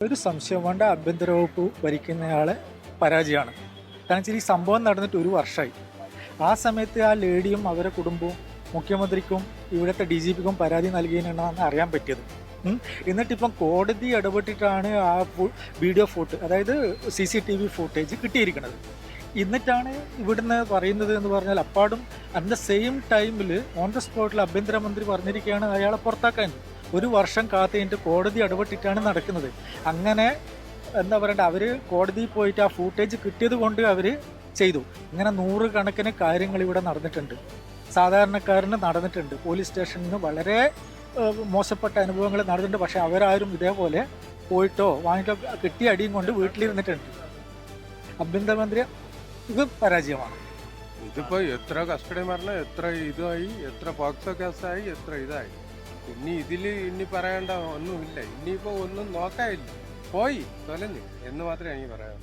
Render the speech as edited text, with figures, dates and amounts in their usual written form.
ഒരു സംശയം വേണ്ട, ആഭ്യന്തര വകുപ്പ് ഭരിക്കുന്നയാളെ പരാജയമാണ്. കാരണം വെച്ചാൽ ഈ സംഭവം നടന്നിട്ട് ഒരു വർഷമായി. ആ സമയത്ത് ആ ലേഡിയും അവരുടെ കുടുംബവും മുഖ്യമന്ത്രിക്കും ഇവിടുത്തെ DGPക്കും പരാതി നൽകിയെന്നാണ് അറിയാൻ പറ്റിയത്. എന്നിട്ടിപ്പം കോടതി ഇടപെട്ടിട്ടാണ് ആ വീഡിയോ അതായത് CCTV ഫുട്ടേജ് കിട്ടിയിരിക്കുന്നത്. എന്നിട്ടാണ് ഇവിടുന്ന് പറയുന്നത് എന്ന് പറഞ്ഞാൽ അപ്പാടും അറ്റ് ദ സെയിം ടൈമിൽ ഓൺ ദ സ്പോട്ടിൽ ആഭ്യന്തരമന്ത്രി പറഞ്ഞിരിക്കുകയാണ് അയാളെ പുറത്താക്കാൻ. ഒരു വർഷം കാത്തിട്ട് കോടതി ഇടപെട്ടിട്ടാണ് നടക്കുന്നത്. അങ്ങനെ എന്താ പറയണ്ട, അവർ കോടതിയിൽ പോയിട്ട് ആ ഫൂട്ടേജ് കിട്ടിയത് കൊണ്ട് അവർ ചെയ്തു. ഇങ്ങനെ 100 കണക്കിന് കാര്യങ്ങൾ ഇവിടെ നടന്നിട്ടുണ്ട്, സാധാരണക്കാരന് നടന്നിട്ടുണ്ട്. പോലീസ് സ്റ്റേഷനിൽ നിന്ന് വളരെ മോശപ്പെട്ട അനുഭവങ്ങൾ നടന്നിട്ടുണ്ട്. പക്ഷെ അവരാരും ഇതേപോലെ പോയിട്ടോ വാങ്ങിട്ടോ കിട്ടിയ അടിയും കൊണ്ട് വീട്ടിലിരുന്നിട്ടുണ്ട്. ആഭ്യന്തരമന്ത്രി ഇത് പരാജയമാണ്. ഇതിപ്പോ എത്ര കസ്റ്റഡി മരണം, എത്ര ഇതായി, എത്ര പോക്സോ കേസായി, എത്ര ഇതായി. ഇനി പറയേണ്ട ഒന്നുമില്ല. ഇനിയിപ്പോ ഒന്നും നോക്കാനില്ല. പോയി തൊലഞ്ഞ് എന്ന് മാത്രമേ എനിക്ക് പറയാം.